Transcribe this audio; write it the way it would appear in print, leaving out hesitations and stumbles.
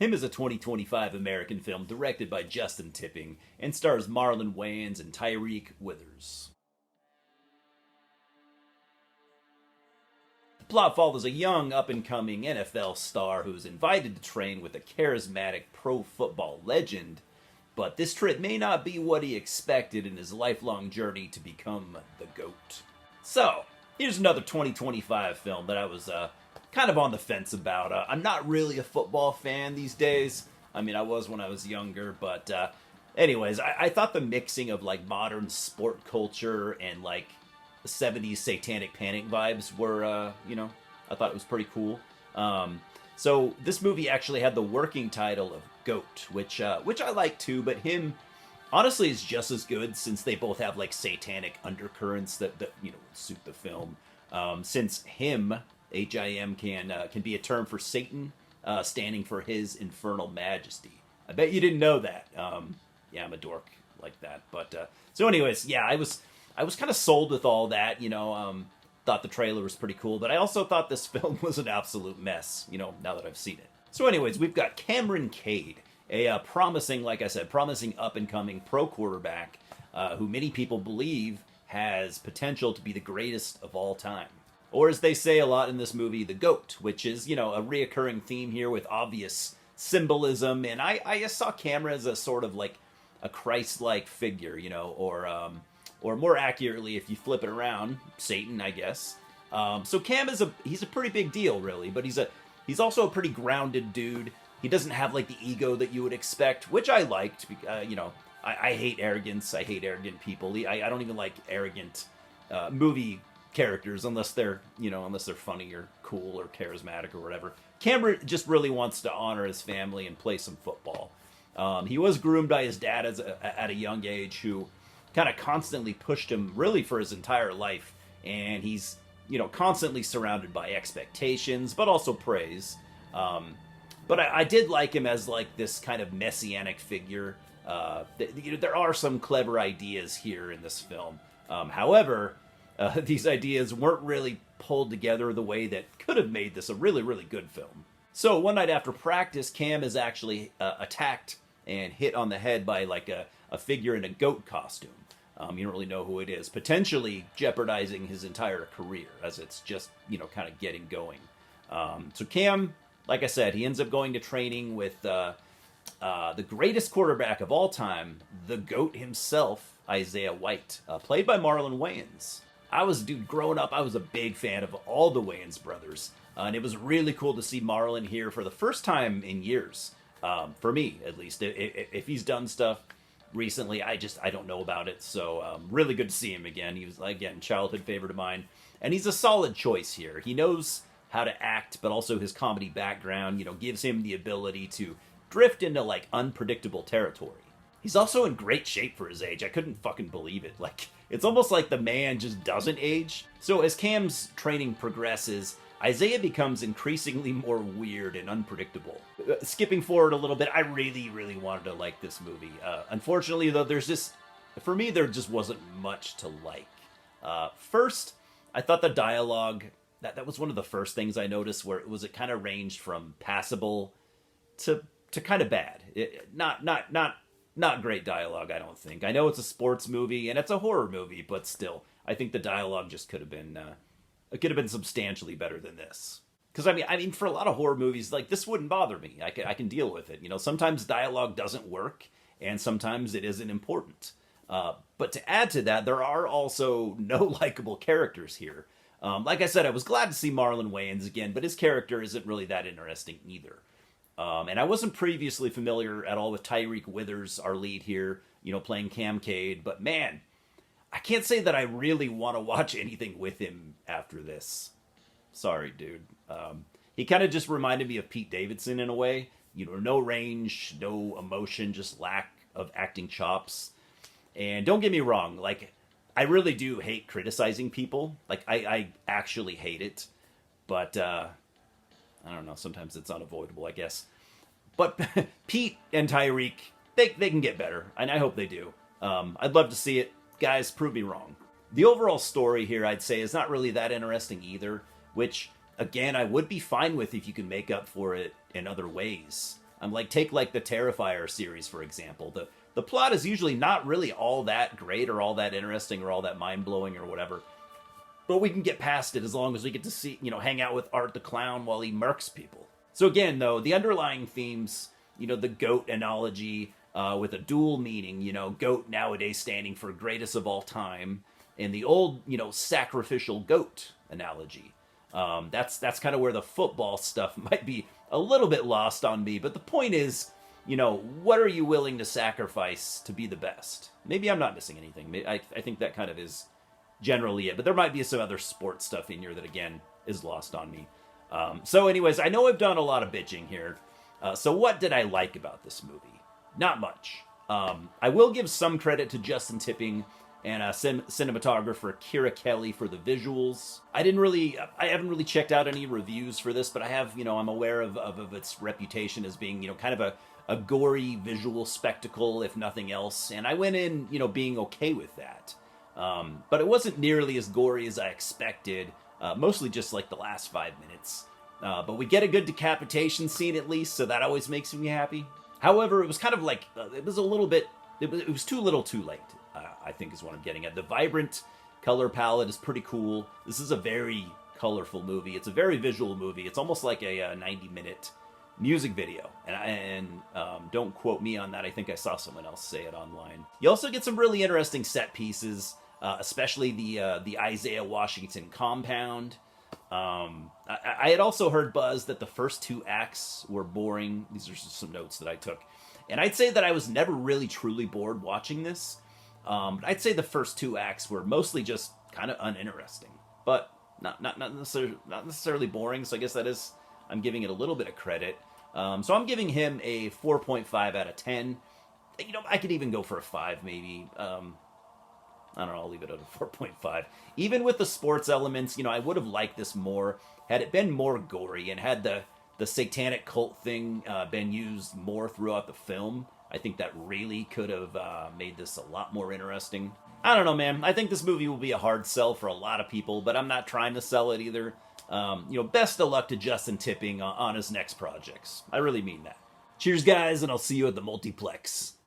Him is a 2025 American film directed by Justin Tipping and stars Marlon Wayans and Tyriq Withers. The plot follows a young, up-and-coming NFL star who is invited to train with a charismatic pro football legend, but this trip may not be what he expected in his lifelong journey to become the GOAT. So, here's another 2025 film that I was kind of on the fence about. I'm not really a football fan these days. I mean, I was when I was younger, but anyways, I thought the mixing of like modern sport culture and like the 70s satanic panic vibes were, I thought it was pretty cool. So this movie actually had the working title of GOAT, which I like too, but him honestly is just as good since they both have like satanic undercurrents that suit the film. Since him, HIM can be a term for Satan, standing for his infernal majesty. I bet you didn't know that. Yeah, I'm a dork like that. But so anyways, yeah, I was kind of sold with all that, thought the trailer was pretty cool, but I also thought this film was an absolute mess, now that I've seen it. So anyways, we've got Cameron Cade, a promising up-and-coming pro quarterback who many people believe has potential to be the greatest of all time. Or as they say a lot in this movie, the GOAT, which is, a reoccurring theme here with obvious symbolism. And I saw Cam as a sort of like a Christ-like figure, or more accurately, if you flip it around, Satan, I guess. So Cam he's a pretty big deal, really, but he's also a pretty grounded dude. He doesn't have like the ego that you would expect, which I liked. I hate arrogance. I hate arrogant people. I don't even like arrogant movie characters unless they're funny or cool or charismatic or whatever. Cameron just really wants to honor his family and play some football. He was groomed by his dad at a young age, who kind of constantly pushed him really for his entire life, and he's constantly surrounded by expectations but also praise. But I did like him as like this kind of messianic figure. There are some clever ideas here in this film. However, these ideas weren't really pulled together the way that could have made this a really, really good film. So one night after practice, Cam is actually attacked and hit on the head by like a figure in a goat costume. You don't really know who it is, potentially jeopardizing his entire career as it's just, kind of getting going. So Cam, like I said, he ends up going to training with the greatest quarterback of all time, the GOAT himself, Isaiah White, played by Marlon Wayans. Growing up, I was a big fan of all the Wayans brothers, and it was really cool to see Marlon here for the first time in years, for me, at least. If he's done stuff recently, I don't know about it, so really good to see him again. He was, again, childhood favorite of mine, and he's a solid choice here. He knows how to act, but also his comedy background, gives him the ability to drift into, like, unpredictable territory. He's also in great shape for his age. I couldn't fucking believe it. Like, it's almost like the man just doesn't age. So as Cam's training progresses, Isaiah becomes increasingly more weird and unpredictable. Skipping forward a little bit, I really, really wanted to like this movie. Unfortunately, though, there just wasn't much to like. First, I thought the dialogue, that was one of the first things I noticed, where it kind of ranged from passable to kind of bad. Not great dialogue, I don't think. I know it's a sports movie and it's a horror movie, but still, I think the dialogue just could have been substantially better than this. Because I mean, for a lot of horror movies, like, this wouldn't bother me. I can deal with it. Sometimes dialogue doesn't work, and sometimes it isn't important. But to add to that, there are also no likable characters here. Like I said, I was glad to see Marlon Wayans again, but his character isn't really that interesting either. And I wasn't previously familiar at all with Tyriq Withers, our lead here, playing Cam Cade. But man, I can't say that I really want to watch anything with him after this. Sorry, dude. He kind of just reminded me of Pete Davidson in a way. No range, no emotion, just lack of acting chops. And don't get me wrong, like, I really do hate criticizing people. Like, I actually hate it. But, I don't know, sometimes it's unavoidable, I guess. But Pete and Tyriq, they can get better, and I hope they do. I'd love to see it. Guys, prove me wrong. The overall story here, I'd say, is not really that interesting either, which, again, I would be fine with if you can make up for it in other ways. Like take like the Terrifier series for example. The plot is usually not really all that great or all that interesting or all that mind blowing or whatever, but we can get past it as long as we get to see, hang out with Art the Clown while he murks people. So again, though, the underlying themes, the goat analogy with a dual meaning, goat nowadays standing for greatest of all time, and the old, sacrificial goat analogy. That's kind of where the football stuff might be a little bit lost on me. But the point is, what are you willing to sacrifice to be the best? Maybe I'm not missing anything. I think that kind of is generally it. But there might be some other sports stuff in here that, again, is lost on me. So anyways, I know I've done a lot of bitching here. So what did I like about this movie? Not much. I will give some credit to Justin Tipping and cinematographer Kira Kelly for the visuals. I haven't really checked out any reviews for this, but I have, I'm aware of its reputation as being, kind of a gory visual spectacle, if nothing else. And I went in, being okay with that. But it wasn't nearly as gory as I expected, mostly just like the last 5 minutes. But we get a good decapitation scene at least, so that always makes me happy. However, it was kind of like, it was too little too late, I think is what I'm getting at. The vibrant color palette is pretty cool. This is a very colorful movie. It's a very visual movie. It's almost like a 90-minute music video. And don't quote me on that. I think I saw someone else say it online. You also get some really interesting set pieces, especially the Isaiah Washington compound. I had also heard buzz that the first 2 acts were boring. These are just some notes that I took. And I'd say that I was never really truly bored watching this. But I'd say the first 2 acts were mostly just kind of uninteresting. But not necessarily boring, so I guess I'm giving it a little bit of credit. So I'm giving him a 4.5 out of 10. I could even go for a 5 maybe. I don't know, I'll leave it at a 4.5. Even with the sports elements, I would have liked this more had it been more gory and had the satanic cult thing been used more throughout the film. I think that really could have made this a lot more interesting. I don't know, man. I think this movie will be a hard sell for a lot of people, but I'm not trying to sell it either. Best of luck to Justin Tipping on his next projects. I really mean that. Cheers, guys, and I'll see you at the multiplex.